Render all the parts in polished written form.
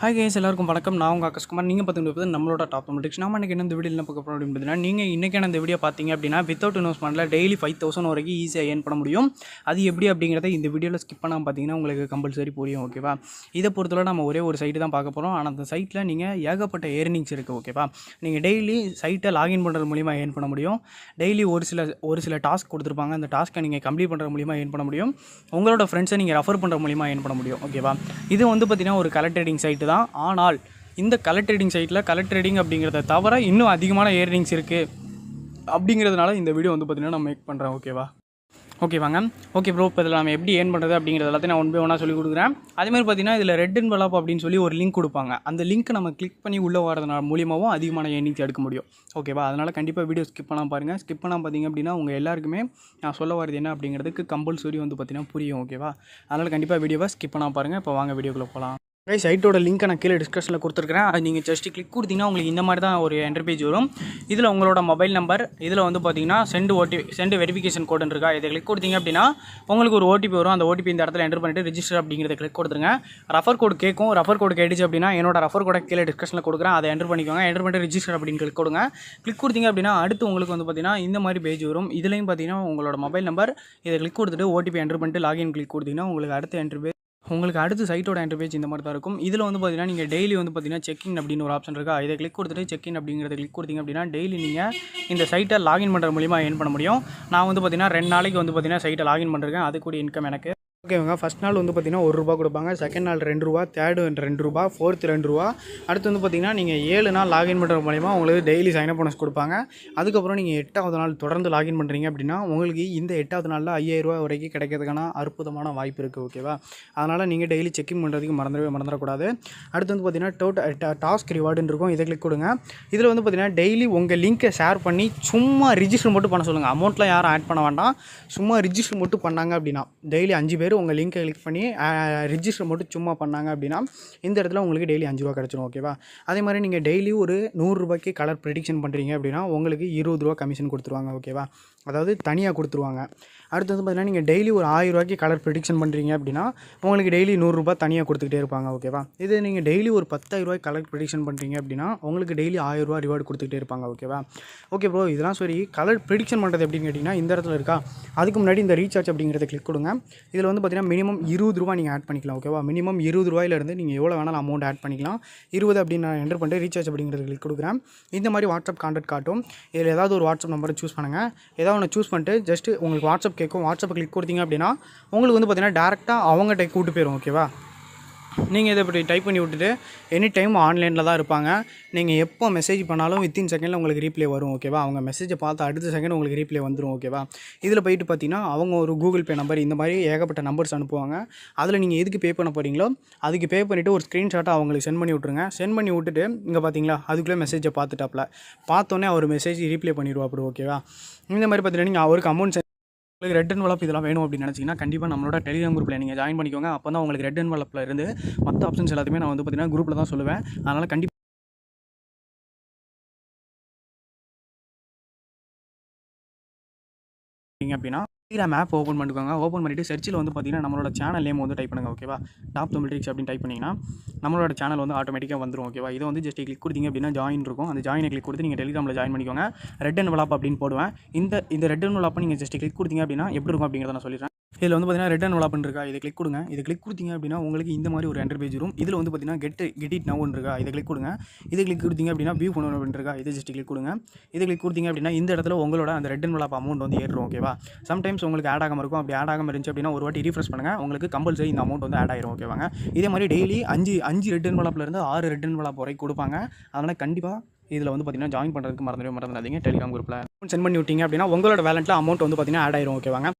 Hi guys, எல்லாருக்கும் வணக்கம். நான் உங்கள் ஆகாஷ்குமார். நீங்கள் பார்த்துட்டு நம்மளோட டாப் மெட்ரிக்ஸ். நம்ம இன்றைக்கி என்ன இந்த வீடியோ என்ன பார்க்க போகிறோம் அப்படின்னு பார்த்தீங்கன்னா, நீங்கள் இன்றைக்கான இந்த வீடியோ பார்த்தீங்க அப்படின்னா வித்தவுட் இன்வெஸ்ட்மெண்ட்டில் டெய்லி 5000 வரைக்கும் ஈஸியாக ஏர்ன் பண்ண முடியும். அது எப்படி அப்படிங்கிறத இந்த வீடியோவில் ஸ்கிப் பண்ணாமல் பார்த்தீங்கன்னா உங்களுக்கு கம்பல்சரி புரியும். ஓகேவா? இதை பொறுத்தவரை நம்ம ஒரே ஒரு சைட்டு தான் பார்க்க போகிறோம். ஆனால் அந்த சைட்டில் நீங்கள் ஏகப்பட்ட ஏர்னிங்ஸ் இருக்குது. ஓகேவா? நீங்கள் டெய்லி சைட்டை லாகின் பண்ணுறது மூலிமா ஏர்ன் பண்ண முடியும். டெய்லி ஒரு சில டாஸ்க் கொடுத்துருப்பாங்க. அந்த டாஸ்க்கை நீங்கள் கம்ப்ளீட் பண்ணுறது மூலிமா ஏர்ன் பண்ண முடியும். உங்களோட ஃப்ரெண்ட்ஸை நீங்கள் ரெஃபர் பண்ணுற மூலிமா ஏர்ன் பண்ண முடியும். ஓகேவா? இது வந்து பார்த்திங்கன்னா ஒரு கலர் ட்ரேடிங் சைட்டு தான். ஆனால் இந்த கலர் ட்ரேடிங் சைட்டில் கலர் ட்ரேடிங் அப்படிங்கிறத தவிர இன்னும் அதிகமான ஏர்னிங்ஸ் இருக்குது. அப்படிங்கிறதுனால இந்த வீடியோ வந்து பார்த்திங்கன்னா நான் மேக் பண்ணுறேன். ஓகேவாங்க. ஓகே ப்ரோ, இப்போ இதில் நம்ம எப்படி ஏர்ன் பண்ணுறது அப்படிங்கிறது எல்லாத்தையும் நான் ஒன் பை ஒன்றா சொல்லி கொடுக்குறேன். அதேமாதிரி பார்த்திங்கன்னா இதில் ரெட் என்வலப் அப்படின்னு சொல்லி ஒரு லிங்க் கொடுப்பாங்க. அந்த லிங்க் நம்ம கிளிக் பண்ணி உள்ளே வரதுனால மூலியமாகவும் அதிகமான ஏர்னிங்ஸ் எடுக்க முடியும். ஓகேவா? அதனால் கண்டிப்பாக வீடியோ ஸ்கிப் பண்ணாமல் பாருங்கள். ஸ்கிப் பண்ணாமல் பார்த்திங்க அப்படின்னா உங்கள் எல்லாருக்குமே நான் சொல்ல வரது என்ன அப்படிங்கிறதுக்கு கம்பல்சரி வந்து பார்த்திங்கன்னா புரியும். ஓகேவா? அதனால் கண்டிப்பாக வீடியோவை ஸ்கிப் பண்ணாமல் பாருங்கள். இப்போ வாங்க வீடியோக்குள்ளே போகலாம். சைட்டோட லிங்க்கை நான் கீழே டிஸ்கிரிப்ஷனில் கொடுத்துருக்கிறேன். அது நீங்கள் ஜஸ்ட் கிளிக் கொடுத்தீங்கன்னா உங்களுக்கு இந்த மாதிரி தான் ஒரு இன்டர்பேஜ் வரும். இதில் உங்களோட மொபைல் நம்பர், இதில் வந்து பார்த்தீங்கன்னா சென்ட் வெரிஃபிகேஷன் கோடுன்னு இருக்கா, இதை கிளிக் கொடுத்தீங்க அப்படின்னா உங்களுக்கு ஒரு ஓடிபி வரும். அந்த ஓடிபி இந்த இடத்துல என்டர் பண்ணிட்டு ரிஜிஸ்டர் அப்படிங்கிறத கிளிக் கொடுத்துருங்க. ரெஃபர் கோடு கேட்கும். ரெஃபர் கோடு கேட்டுச்சு அப்படின்னா என்னோட ரெஃபர் கோடை கீழே டிஸ்கிரிப்ஷனில் கொடுக்குறேன். அதை என்டர் பண்ணிக்கோங்க. என்டர் பண்ணிட்டு ரிஜிஸ்டர் அப்படின்னு கிளிக் கொடுங்க. கிளிக் கொடுத்தீங்க அப்படின்னா அடுத்து உங்களுக்கு வந்து பார்த்தீங்கன்னா இந்த மாதிரி பேஜ் வரும். இதுலேயும் பார்த்தீங்கன்னா உங்களோட மொபைல் நம்பர் இதை கிளிக் கொடுத்துட்டு ஓடிபி என்டர் பண்ணிட்டு லாகின் கிளிக் கொடுத்தீங்கன்னா உங்களுக்கு அடுத்து சைட்டோட இன்டர்பேஜ் இந்த மாதிரி தான் இருக்கும். இதில் வந்து பார்த்தீங்கன்னா நீங்கள் டெய்லி வந்து பார்த்தீங்கன்னா செக்இன் அப்படின்னு ஒரு ஆப்ஷன் இருக்கா, இதை கிளிக் கொடுத்துட்டு செக்இன் அப்படிங்கிறத கிளிக் கொடுத்தீங்க அப்படின்னா டெய்லி நீங்கள் இந்த சைட்டை லாகின் பண்ணுற மூலிமா ஏர்ன் பண்ண முடியும். நான் வந்து பார்த்தீங்கன்னா 2 நாளைக்கு வந்து பார்த்தீங்கன்னா சைட்டை லாகின் பண்ணுறேன். அதுக்கூடிய இன்கம் எனக்கு. ஓகேங்க. ஃபஸ்ட் நாள் வந்து பார்த்திங்கன்னா ₹1 கொடுப்பாங்க. செகண்ட் நாள் ₹2, தேர்டு ₹2, ஃபோர்த்து ₹2. அடுத்து வந்து பார்த்திங்கன்னா நீங்கள் 7 நாள் லாகின் பண்ணுற மூலிமா உங்களுக்கு டெய்லி சைனப் போனஸ் கொடுப்பாங்க. அதுக்கப்புறம் நீங்கள் 8வது நாள் தொடர்ந்து லாகின் பண்ணுறீங்க அப்படின்னா உங்களுக்கு இந்த 8வது நாளில் ₹5000 வரைக்கும் கிடைக்கிறதுக்கான அற்புதமான வாய்ப்பு இருக்குது. ஓகேவா? அதனால் நீங்கள் டெய்லி செக்இன் பண்ணுறதுக்கு மறந்துடக்கூடாது. அடுத்து வந்து பார்த்திங்கன்னா டாஸ்க் ரிவார்டுன்னு இருக்கும். இதை கிளிக் கொடுங்க. இதில் வந்து பார்த்திங்கன்னா டெய்லி உங்கள் லிங்க்கை ஷேர் பண்ணி சும்மா ரிஜிஸ்டர் மட்டும் பண்ண சொல்லுங்கள். அமௌண்ட்லாம் யாரும் ஆட் பண்ண வேண்டாம். சும்மா ரிஜிஸ்டர் மட்டும் பண்ணாங்க அப்படின்னா டெய்லி 5 பேர் உங்கள் லிங்கை கிளிக் பண்ணி ரிஜிஸ்டர் மட்டும் சும்மா பண்ணாங்க அப்படின்னா இந்த இடத்துல உங்களுக்கு டெய்லி ₹5 கிடச்சிடும். ஓகேவா? அதே மாதிரி நீங்கள் டெய்லி ஒரு ₹100 கலர் ப்ரெடிக்ஷன் பண்ணுறீங்க அப்படின்னா உங்களுக்கு ₹20 கமிஷன் கொடுத்துருவாங்க. ஓகேவா? அதாவது தனியாக கொடுத்துருவாங்க. அடுத்து வந்து பார்த்தீங்கன்னா நீங்கள் டெய்லி ஒரு ₹1000 கலர் ப்ரெடிக்ஷன் பண்ணுறீங்க அப்படின்னா உங்களுக்கு டெய்லி ₹100 தனியாக கொடுத்துக்கிட்டே இருப்பாங்க. ஓகேவா? இது நீங்கள் டெய்லி ஒரு ₹10,000 கலர் ப்ரெடிக்ஷன் பண்ணுறீங்க அப்படின்னா உங்களுக்கு டெய்லி ₹1000 ரிவார்டு கொடுத்துக்கிட்டே இருப்பாங்க. ஓகேவா? ஓகே ப்ரோ, இதெல்லாம் சரி. கலர் ப்ரெடிக்ஷன் பண்ணுறது எப்படின்னு கேட்டிங்கன்னா இந்த இடத்துல இருக்கா, அதுக்கு முன்னாடி இந்த ரீசார்ஜ் அப்படிங்கிறத கிளிக் கொடுங்க. இதில் வந்து பார்த்தீங்கன்னா மினிமம் ₹20 நீங்கள் ஆட் பண்ணிக்கலாம். ஓகேவா? மினிமம் ₹20 நீங்கள் எவ்வளோ வேணாலும் அமௌண்ட் ஆட் பண்ணிக்கலாம். 20 அப்படின்னு நான் என்டர் பண்ணிட்டு ரீசார்ஜ் அப்படிங்கிறது கிளிக் கொடுக்குறேன். இந்த மாதிரி வாட்ஸ்அப் கான்டாக்ட் காட்டும். இதில் ஏதாவது ஒரு வாட்ஸ்அப் நம்பரை சூஸ் பண்ணுங்கள். ஏதாவது ஒன்று சூஸ் பண்ணிட்டு ஜஸ்ட்டு உங்களுக்கு வாட்ஸ்அப் கேட்கும். வாட்ஸ்அப்பை கிளிக் கொடுத்தீங்க அப்படின்னா உங்களுக்கு வந்து பார்த்தீங்கன்னா டேரெக்டாக அவங்ககிட்ட கூட்டு போயிடும். ஓகேவா? நீங்கள் இதை இப்படி டைப் பண்ணி விட்டுட்டு எனி டைம் ஆன்லைனில் தான் இருப்பாங்க. நீங்கள் எப்போ மெசேஜ் பண்ணாலும் வித்தின் செகண்டில் உங்களுக்கு ரீப்ளே வரும். ஓகேவா? அவங்க மெசேஜை பார்த்து அடுத்த செகண்ட் உங்களுக்கு ரீப்ளே வந்துடும். ஓகேவா? இதில் போயிட்டு பார்த்தீங்கன்னா அவங்க ஒரு கூகுள் பே நம்பர் இந்த மாதிரி ஏகப்பட்ட நம்பர்ஸ் அனுப்புவாங்க. அதில் நீங்கள் எதுக்கு பே பண்ண போகிறீங்களோ அதுக்கு பே பண்ணிவிட்டு ஒரு ஸ்க்ரீன்ஷாட்டை அவங்களுக்கு சென்ட் பண்ணி விட்ருங்க. சென்ட் பண்ணி விட்டுட்டு இங்கே பார்த்தீங்களா அதுக்குள்ளே மெசேஜை பார்த்தோன்னே அவர் மெசேஜ் ரீப்ளே பண்ணிடுவாப்படி. ஓகேவா? இந்த மாதிரி பார்த்தீங்கன்னா நீங்கள் அவருக்கு அமௌண்ட் உங்களுக்கு ரெட் என்வலப் இதெல்லாம் வேணும் அப்படின்னு நினச்சிங்கன்னா கண்டிப்பாக நம்மளோட டெலிகிராம் குரூப்பில் நீங்கள் ஜாயின் பண்ணிக்கோங்க. அப்போ தான் உங்களுக்கு ரெட் என்வலப்பில் இருந்து மற்ற ஆப்ஷன்ஸ் எல்லாத்தையுமே நான் வந்து பார்த்தீங்கன்னா குரூப்பில் தான் சொல்லுவேன். அதனால் கண்டிப்பாக அப்படின்னா டெலிகிராம் ஆப் ஓப்பன் பண்ணிக்கோங்க. ஓப்பன் பண்ணிவிட்டு சர்ச்சில் வந்து பார்த்தீங்கன்னா நம்மளோட சேனல் நேம் வந்து டைப் பண்ணுங்கள். ஓகேவா? டாப் மெட்ரிக்ஸ் அப்படின்னு டைப் பண்ணிங்கன்னா நம்மளோட சேனல் வந்து ஆட்டோமேட்டிக்காக வந்துடும். ஓகேவா? இதை வந்து ஜஸ்ட் கிளிக் கொடுத்தீங்க அப்படின்னா ஜாயின் இருக்கும். அந்த ஜாயினை கிளிக் கொடுத்து நீங்கள் டெலிகிராமில் ஜாயின் பண்ணிக்கோங்க. ரெட் என்வலப் அப்படின்னு போடுவேன். இந்த ரெட் என்வலப்பை நீங்கள் ஜஸ்ட் கிளிக் கொடுத்தீங்க அப்படின்னா எப்படி இருக்கும் அப்படிங்கிறத நான் சொல்லிடுறேன். இதில் வந்து பார்த்தீங்கன்னா ரெட் என்வலப்னு இருக்கா, இதை கிளிக் கொடுங்க. இதை கிளிக் கொடுத்தீங்க அப்படின்னா உங்களுக்கு இந்த மாதிரி ஒரு இன்டர்பேஜ் வரும். இதில் வந்து பார்த்தீங்கன்னா கெட் இட் நவுன்னு இருக்கா, இதை கிளிக் கொடுங்க. இதை கிளிக் கொடுத்தீங்க அப்படின்னா வியூ பண்ணணும் அப்படின்னு இருக்கா, இதை ஜஸ்ட் கிளிக் கொடுங்க. இதை கிளிக் கொடுத்தீங்க அப்படின்னா இந்த இடத்துல உங்களோட அந்த ரெட் என்வலப் அமௌண்ட் வந்து ஏறும். ஓகேவா? சம்டைம்ஸ் உங்களுக்கு ஆட் ஆகாமல் இருக்கும். அப்படி ஆட் ஆகாமல் இருந்துச்சு அப்படின்னா ஒரு வாட்டி ரீஃப்ரெஷ் பண்ணுங்கள். உங்களுக்கு கம்பல்சரி இந்த அமௌண்ட் வந்து ஆட் ஆயிரும். ஓகேவாங்க? இதே மாதிரி டெய்லி 5 ரெட் என்வலப்லேருந்து 6 ரெட் என்வலப் வரைக்கும் கொடுப்பாங்க. அதனால் கண்டிப்பாக இதில் வந்து பார்த்தீங்கன்னா ஜாயின் பண்ணுறதுக்கு மறந்துடாதீங்க. டெலிகிராம் குரூப்பில் சென்ட் பண்ணி விட்டீங்க அப்படின்னா உங்களோட வேலெட்டில் அமௌண்ட் வந்து பார்த்தீங்கன்னா ஆட் ஆயிரும். ஓகேவாங்க?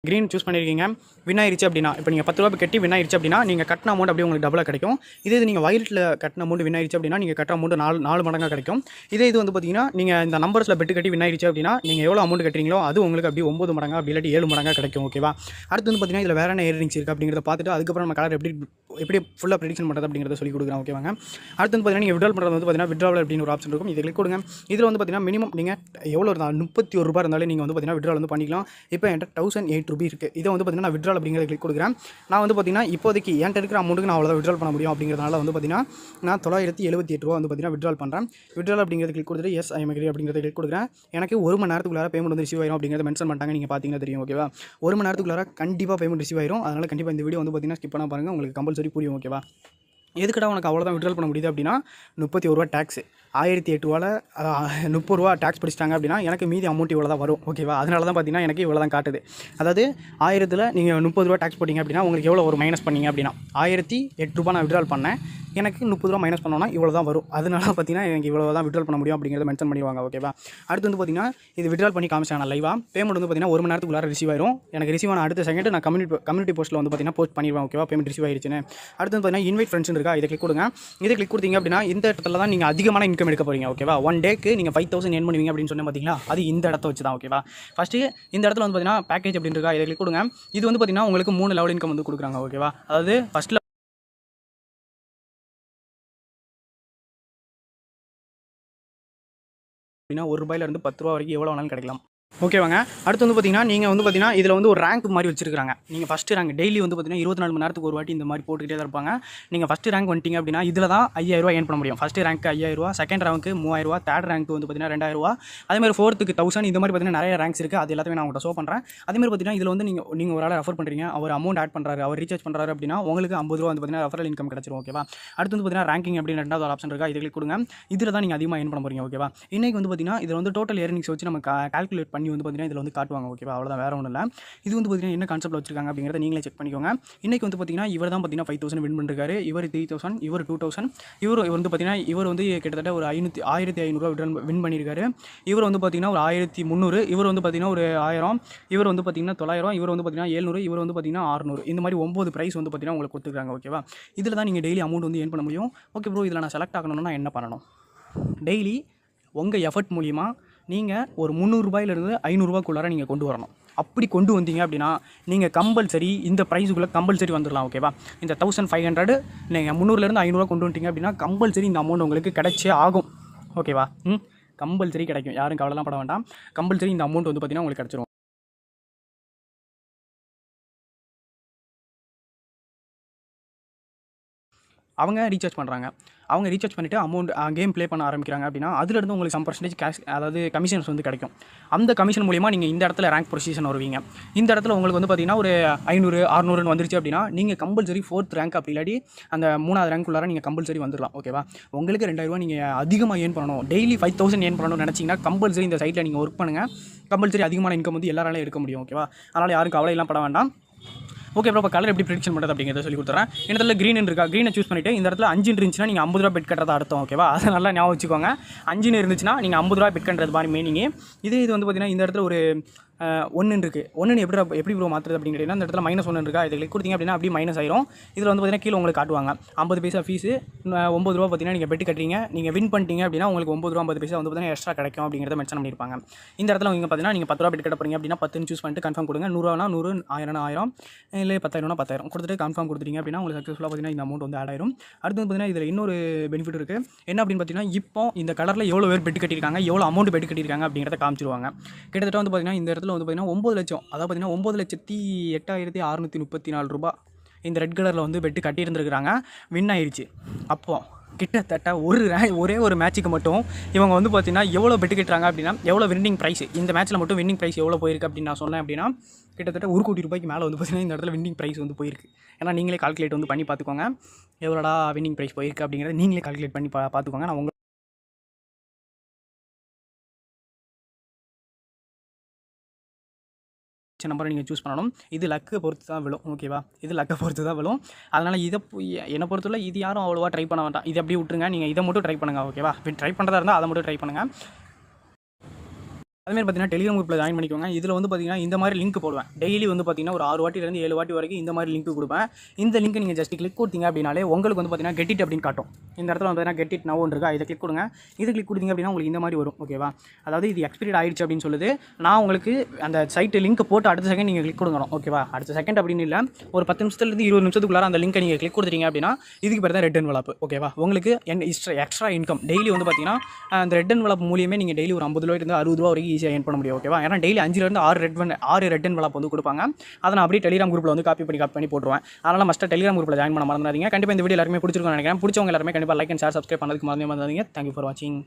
க்ரீன் சூஸ் பண்ணியிருக்கீங்க, வின் ஆயிருச்சு அப்படின்னா, இப்போ நீங்கள் 10 ரூபா கட்டி வின் ஆயிருச்சு அப்படின்னா, நீங்கள் கட்டின அமௌண்ட் அப்படியே உங்களுக்கு டபுளாக கிடைக்கும். இதே இது நீங்கள் வயலட்டில் கட்டின அமௌண்ட் வின் ஆயிருச்சு அப்படின்னா, நீங்கள் கட்டுற அமௌண்ட் 4 மடங்காக கிடைக்கும். இதே இது வந்து பார்த்தீங்கன்னா, நீங்கள் இந்த நம்பர்ஸில் பெட்டு கட்டி வின் ஆயிருச்சு அப்படின்னா, நீங்கள் எவ்வளோ அமௌண்ட் கட்டுறீங்களோ அது உங்களுக்கு அப்படியே 9 மடங்காக அப்படி இல்லாட்டி 7 மடங்காக கிடைக்கும். ஓகேவா? அடுத்து வந்து பார்த்தீங்கன்னா, இதில் வேறு என்ன ஏர்னிங்ஸ் இருக்குது அப்படிங்கிறத பார்த்துட்டு அதுக்கப்புறம் நம்ம கலர் எப்படி ஃபுல்லாக ப்ரெடிக்ஷன் பண்ணுறது அப்படிங்கிறத சொல்லி கொடுக்குறேன். ஓகேவாங்க? அடுத்து வந்து பார்த்தீங்கன்னா, நீங்கள் விட்ரால் பண்ணுறது வந்து பார்த்தீங்கன்னா, விட்ராவல் அப்படின்னு ஒரு ஆப்ஷன் இருக்கும். இதை கிளிக் கொடுங்க. இதில் வந்து பார்த்தீங்கன்னா, மினிமம் நீங்கள் எவ்வளோ இருந்தால் 31 ரூபா இருந்தாலே நீங்கள் வந்து பார்த்தீங்கன்னா விட்ரால் வந்து பண்ணிக்கலாம். இப்போ என்கிட்ட 1008 ரூபி இருக்குது. இதை வந்து பார்த்தீங்கன்னா நான் விட்ரால் அப்படிங்கிறத கிளிக் கொடுக்குறேன். நான் வந்து பார்த்தீங்கன்னா இப்போதைக்கு என்கிட்ட இருக்கிற அமௌண்ட்டுக்கு நான் அவ்வளோ விட்ரால் பண்ண முடியும் அப்படிங்கிறதுனால வந்து பார்த்தீங்கன்னா நான் 978 ரூபா வந்து பார்த்தீங்கன்னா விட்ரால் பண்ணுறேன். விட்ரால் அப்படிங்கிறத கிளிக் கொடுத்துட்டு எஸ் ஐ எம் அக்ரி அப்படிங்கிறத கிளிக் கொடுக்குறேன். எனக்கு 1 மணி நேரத்துக்குள்ளார பேமெண்ட் வந்து ரிசீவ் ஆயிரும் அப்படிங்கிறத மென்ஷன் பண்ணிட்டாங்க. நீங்கள் பார்த்தீங்கன்னா தெரியும். ஓகேவா? 1 மணி நேரத்துக்குள்ளார கண்டிப்பாக பேமெண்ட் ரிசீவ் ஆயிரும். அதனால் கண்டிப்பாக இந்த வீடியோ வந்து பார்த்தீங்கன்னா ஸ்கிப் பண்ண பாருங்கள். உங்களுக்கு கம்பல்சரி புரியும். ஓகேவா? எதுக்கடா உனக்கு அவ்வளோதான் விட்ரால் பண்ண முடியுது அப்படின்னா, 31 ரூபா டேக்ஸ், 1008 ரூபாவில் 30 ரூபா டேக்ஸ் பிடிச்சிட்டாங்க அப்படின்னா எனக்கு மீதி அமௌண்ட் இவ்வளோ தான் வரும். ஓகேவா? அதனால தான் பார்த்தீங்கன்னா எனக்கு இவ்வளோ தான் காட்டுது. அதாவது 1000ல் நீங்கள் 30 ரூபா டேக்ஸ் போட்டிங்க அப்படின்னா உங்களுக்கு எவ்வளோ ஒரு மைனஸ் பண்ணிங்க அப்படின்னா 1008 ரூபா நான் விட்ரால் பண்ணேன். எனக்கு 30 ரூபா மைனஸ் பண்ணோன்னா இவ்வளோ தான் வரும். அதனால பார்த்தீங்கன்னா எனக்கு இவ்வளோ தான் விட்ரால் பண்ண முடியும் அப்படிங்கிறத மென்ஷன் பண்ணிடுவாங்க. ஓகேவா? அடுத்து வந்து பார்த்தீங்கன்னா இது விட்ரால் பண்ணி காமிச்சாங்க லைவாக. பேமெண்ட் வந்து பார்த்தீங்கன்னா 1 மணி நேரத்துக்குள்ளார ரிசீவ் ஆயிரும். எனக்கு ரிசீவ் ஆன அடுத்த செகண்ட் நான் கம்யூனிட்டி போஸ்ட்டில் வந்து பார்த்தீங்கன்னா போஸ்ட் பண்ணிடுவேன். ஓகேவா? பேமெண்ட் ரிசீவ் ஆயிருச்சுன்னு. அடுத்து வந்து பார்த்தீங்கன்னா இன்வைட் ஃப்ரெண்ட்ஸ் இருக்கா, இதை கிளிக் கொடுங்க. இதை கிளிக் கொடுத்தீங்க அப்படின்னா இந்த இடத்துல தான் நீங்கள் அதிகமான இன்கம் எடுக்க போகிறீங்க. ஓகேவா? 1 டேக்கு நீங்கள் 5000 ஏர்ன் பண்ணுவீங்க அப்படின்னு சொன்னால் பார்த்தீங்களா, அது இந்த இடத்த வச்சு தான். ஓகேவா? ஃபஸ்ட்டு இந்த இடத்துல வந்து பார்த்தீங்கன்னா பேக்கேஜ் அப்படின்னு இருக்கா, இதை கிளிக் கொடுங்க. இது வந்து பார்த்தீங்கன்னா உங்களுக்கு 3 லெவல் இன்கம் வந்து கொடுக்குறாங்க. ஓகேவா? அதாவது ஃபஸ்ட்டில் அப்படின்னா ₹1 10 ரூபா வரைக்கும் எவ்வளோ வேணாலும் கிடைக்கலாம். ஓகேவாங்க? அடுத்து வந்து பார்த்தீங்கன்னா நீங்கள் வந்து பார்த்தீங்கன்னா இதில் வந்து ஒரு ரேங்க் மாதிரி வச்சிருக்காங்க. நீங்கள் ஃபஸ்ட்டு ரேங்க் டெய்லி வந்து பார்த்தீங்கன்னா 24 மணி நேரத்துக்கு ஒரு வாட்டி இந்த மாதிரி போட்டுக்கிட்டே தான் இருப்பாங்க. நீங்கள் ஃபஸ்ட்டு ரேங்க் வந்துட்டீங்க அப்படின்னா இதில் தான் ₹5000 ஏர்ன் பண்ண முடியும். First rank ₹5000, second rank ₹3000, third rank வந்து பார்த்தீங்கன்னா ₹2000, அதேமாதிரி ஃபோர்த்துக்கு 1000. இந்த மாதிரி பார்த்தீங்கன்னா நிறைய ரேங்க்ஸ் இருக்குது. அது எல்லாத்தையும் நான் உங்கள்கிட்ட ஷோ பண்ணுறேன். அதேமாதிரி பார்த்தீங்கன்னா இதில் வந்து நீங்கள் ஒரு ஆளை ரெஃபர் பண்ணுறீங்க, அவர் அமௌண்ட் ஆட் பண்ணுறாரு, அவர் ரீசார்ஜ் பண்ணுறாரு அப்படின்னா உங்களுக்கு ₹50 வந்து பார்த்தீங்கன்னா ரெஃபரல் இன்கம் கிடச்சிரும். ஓகேவா? அடுத்து வந்து பார்த்தீங்கன்னா ரேங்கிங் அப்படின்னு ரெண்டாவது ஒரு ஆப்ஷன் இருக்கா, இதை கிளிக் கொடுங்க. இதில் தான் நீங்கள் அதிகமாக ஏர்ன் பண்ண போகிறீங்க. ஓகேவா? இன்றைக்கி வந்து பார்த்தீங்கன்னா இதில் வந்து டோட்டல் ஏர்னிங்ஸ் வச்சு நம்ம கால்குலேட் பண்ணி வந்து பார்த்தீங்கன்னா இதில் வந்து காட்டுவாங்க. ஓகேவா? அவ்வளோதான், வேறு ஒன்றும் இல்லை. இது வந்து பார்த்தீங்கன்னா என்ன கான்செப்ட்டில் வச்சிருக்காங்க அப்படிங்கிறத நீங்களே செக் பண்ணிக்கோங்க. இன்றைக்கி வந்து பார்த்தீங்கன்னா இவர் தான் பார்த்தீங்கன்னா 5000 வின் பண்ணிருக்காரு. இவர் 3000, இவர் 2000, இவர் வந்து பார்த்தீங்கன்னா இவர் வந்து கிட்டத்தட்ட ஒரு 1500 வின் பண்ணியிருக்காரு. இவர் வந்து பார்த்தீங்கன்னா ஒரு 1300, இவர் வந்து பார்த்தீங்கன்னா ஒரு 1000, இவர் வந்து பார்த்தீங்கன்னா 900, இவர் வந்து பார்த்தீங்கன்னா 700, இவர் வந்து பார்த்தீங்கன்னா 600. இந்த மாதிரி 9 ப்ரைஸ் வந்து பார்த்தீங்கன்னா உங்களுக்கு கொடுத்துருக்காங்க. ஓகேவா? இதில் தான் நீங்கள் டெய்லி அமௌண்ட் வந்து ஏர்ன் பண்ண முடியும். ஓகே ப்ரோ, இதில் நான் செலக்ட் ஆகணும்னா என்ன பண்ணணும்? டெய்லி உங்கள் எஃபர்ட் மூலிமா நீங்கள் ஒரு ₹300 ₹500 நீங்கள் கொண்டு வரணும். அப்படி கொண்டு வந்தீங்க அப்படின்னா நீங்கள் கம்பல்சரி இந்த ப்ரைஸுக்குள்ளே கம்பல்சரி வந்துடலாம். ஓகேவா? இந்த 1500 நீங்கள் 300 500 கொண்டு வந்துட்டீங்க அப்படின்னா கம்பல்சரி இந்த அமௌண்ட் உங்களுக்கு கிடைச்சே ஆகும். ஓகேவா? கம்பல்சரி கிடைக்கும். யாரும் கவலைலாம் பட வேண்டாம். கம்பல்சரி இந்த அமௌண்ட் வந்து பார்த்தீங்கன்னா உங்களுக்கு கிடச்சிரும். அவங்க ரீசார்ஜ் பண்ணுறாங்க. அவங்க ரீசார்ஜ் பண்ணிவிட்டு அமௌண்ட் கேம் ப்ளே பண்ண ஆரம்பிக்கிறாங்க அப்படின்னா அதிலிருந்து உங்களுக்கு சம் பர்சன்டேஜ் கேஷ், அதாவது கமிஷன்ஸ் வந்து கிடைக்கும். அந்த கமிஷன் மூலிமா நீங்கள் இந்த இடத்துல ரேங்க் பொசிஷன் வருவீங்க. இந்த இடத்துல உங்களுக்கு வந்து பார்த்தீங்கன்னா ஒரு 500 600 வந்துருச்சு அப்படின்னா நீங்கள் கம்பல்சரி 4th ரேங்க் அப்படி இல்லாட்டி அந்த 3வது ரேங்க் உள்ளார நீங்கள் கம்பல்சரி வந்துடலாம். ஓகேவா? உங்களுக்கு ₹2000 நீங்கள் அதிகமாக ஏர்ன் பண்ணணும், டெய்லி 5000 ஏர்ன் பண்ணணும்னு நினச்சிங்கன்னா கம்பல்சரி இந்த சைட்டில் நீங்கள் ஒர்க் பண்ணுங்கள். கம்பல்சரி அதிகமான இன்கம் வந்து எல்லாராலையும் எடுக்க முடியும். ஓகேவா? அதனால் யாரும் கவலையெல்லாம் பட வேண்டாம். ஓகே ப்ரோ, இப்போ கலர் எப்படி ப்ரெடிக்ஷன் பண்ணுறது அப்படிங்கிறத சொல்லி கொடுத்துறேன். இந்த இடத்துல க்ரீன் இருக்கா, க்ரீனை சூஸ் பண்ணிவிட்டு இந்த இடத்துல 5 இருந்துச்சுன்னா நீங்கள் ₹50 பெட் கட்டுறதா அர்த்தம். ஓகேவா? அதை நல்லா ஞாபகம் வச்சுக்கோங்க. 5 இருந்துச்சுன்னா நீங்கள் ₹50 பெட் கட்டுறது மாதிரி மீனிங். இது வந்து பார்த்தீங்கன்னா இந்த இடத்துல ஒரு 1 இருக்குது. 1 எப்படி ப்ரோ மாற்றுறது அப்படின்னு கேட்டிங்கன்னா இந்த இடத்துல -1 இருக்கா, இதை கிளிக் கொடுத்தீங்க அப்படின்னா அப்படியே மைனஸ் ஆயிரும். இதில் வந்து பார்த்தீங்கன்னா கீழே உங்களுக்கு காட்டுவாங்க 50 பைசா ஃபீஸு, ₹9 பார்த்தீங்கன்னா நீங்கள் பெட்டு கட்டுறீங்க, நீங்கள் வின் பண்ணிட்டீங்க அப்படின்னா உங்களுக்கு ₹9 50 பைசா வந்து பார்த்தீங்கன்னா எக்ஸ்ட்ரா கிடைக்கும் அப்படிங்கிறத மென்ஷன் பண்ணியிருப்பாங்க. இந்த இடத்துல நீங்கள் பார்த்தீங்கன்னா நீங்கள் ₹10 பெட் கட்ட போகிறீங்க அப்படின்னா 10 சூஸ் பண்ணிட்டு கன்ஃபார்ம் கொடுங்க. 100 100, 1000 1000, இல்லை 10,000 10,000 கொடுத்துட்டு கன்ஃபார்ம் கொடுத்துட்டீங்க அப்படின்னா உங்களுக்கு சக்ஸஸ்ஃபுல்லாக பார்த்தீங்கன்னா இந்த அமௌண்ட் வந்து ஆட் ஆயிரும். அடுத்து வந்து பார்த்தீங்கன்னா இதில் இன்னொரு பெனிஃபிட் இருக்குது. என்ன அப்படின்னு பார்த்தீங்கன்னா இப்போ இந்த கலரில் எவ்வளோ பேர் பெட் கட்டியிருக்காங்க, எவ்வளோ அமௌண்ட் பெட் கட்டியிருக்காங்க அப்படிங்கிறத காமிச்சிருவாங்க. கிட்டத்தட்ட வந்து பார்த்தீங்கன்னா இந்த இடத்துல வந்து பார்த்தீங்கன்னா 9 லட்சம், அதாவது பார்த்தீங்கன்னா 9,08,634 ரூபா இந்த ரெட் கலரில் வந்து பெட்டு கட்டியிருந்துருக்குறாங்க. வின் ஆயிடுச்சு. அப்போது கிட்டத்தட்ட ஒரே ஒரு மேட்ச்சுக்கு மட்டும் இவங்க வந்து பார்த்தீங்கன்னா எவ்வளோ பெட்டு கட்டுறாங்க அப்படின்னா எவ்வளோ வின்னிங் ப்ரைஸ், இந்த மேட்ச்சில் மட்டும் வின்னிங் ப்ரைஸ் எவ்வளோ போயிருக்கு அப்படின்னு நான் சொன்னேன் அப்படின்னா கிட்டத்தட்ட ₹1,00,00,000 மேலே வந்து பார்த்தீங்கன்னா இந்த இடத்துல வின்னிங் ப்ரைஸ் வந்து போயிருக்கு. ஏன்னா நீங்களே கால்குலேட் வந்து பண்ணி பார்த்துக்கோங்க எவ்வளோடா வின்னிங் ப்ரைஸ் போயிருக்கு அப்படிங்கிறத நீங்களே கால்குலேட் பண்ணி பார்த்துக்கோங்க. நான் நம்பரை நீங்கள் சூஸ் பண்ணணும். இது லக்கை பொறுத்து தான் விழும். ஓகேவா? இது லக்கை பொறுத்து தான் விழும். அதனால் என்னை பொறுத்தவரை இது யாரும் அவ்வளோவா ட்ரை பண்ண வேண்டாம். இதை அப்படியே விட்டுருங்க. நீங்கள் இதை மட்டும் ட்ரை பண்ணுங்கள். ஓகேவா? ட்ரை பண்ணுறதா இருந்தால் அதை மட்டும் ட்ரை பண்ணுங்கள். அதுமாதிரி பார்த்தீங்கன்னா டெலிகிராம் குரூப்பில் ஜாயின் பண்ணிக்கோங்க. இதில் வந்து பார்த்தீங்கன்னா இந்த மாதிரி லிங்க் போடுவேன். டெய்லி வந்து பார்த்தீங்கன்னா ஒரு 6 வாட்டிலேருந்து 7 வாட்டி வரைக்கும் இந்த மாதிரி லிங்க் கொடுப்பேன். இந்த லிங்க் நீங்கள் ஜஸ்ட் கிளிக் கொடுத்தீங்க அப்படின்னாலே உங்களுக்கு வந்து பார்த்தீங்கன்னா கெட் இட் அப்படின்னு காட்டும். இந்த இடத்துல வந்து பார்த்தீங்கன்னா கெட் இட் நவ் இருக்கா, இதை கிளிக் கொடுங்க. இது கிளிக் கொடுத்தீங்க அப்படின்னா உங்களுக்கு இந்த மாதிரி வரும். ஓகேவா, அதாவது இது எக்ஸ்பீரியட் ஆயிடுச்சு அப்படின்னு சொல்லுது. நான் உங்களுக்கு அந்த சைட்டு லிங்க் போட்டு அடுத்த செகண்ட் நீங்கள் கிளிக் கொடுக்கணும். ஓகேவா, அடுத்த செகண்ட் அப்படின்னு இல்லை, ஒரு 10 நிமிஷத்துலேருந்து 20 நிமிஷத்துக்குள்ளார அந்த லிங்கை நீங்கள் கிளிக் கொடுத்துட்டீங்க அப்படின்னா இதுக்கு பேர் தான் ரெட் என்வலப். ஓகேவா, உங்களுக்கு எக்ஸ்ட்ரா இன்கம் டெய்லி வந்து பார்த்தீங்கன்னா அந்த ரெட் என்வலப் மூலியமே நீங்கள் டெய்லி ஒரு 50 ரூபாயிலிருந்து 60 ரூபா வரைக்கும் ஈஸியாக ஏர்ன் பண்ண முடியும். ஓகேவா, ஏன்னா டெய்லி 5லேருந்து 6 ரெட் என்வலப் வந்து கொடுப்பாங்க. அதை நான் அப்படியே டெலிகிராம் குரூப்பில் வந்து காப்பி பண்ணி போட்டுருவேன். அதனால் மஸ்ட்டாக டெலிகிராம் குரூப்பில் ஜாயின் பண்ண மறந்துடாதீங்க. கண்டிப்பாக இந்த வீடியோ எல்லாருமே பிடிச்சிருக்கும்னு நினைக்கிறேன். பிடிச்சவங்க எல்லாருமே கண்டிப்பாக லைக் அண்ட் ஷேர் சப்ஸ்கிரைப் பண்ணதுக்கு மறந்துடாதீங்க. தேங்க்யூ ஃபார் வாட்சிங்.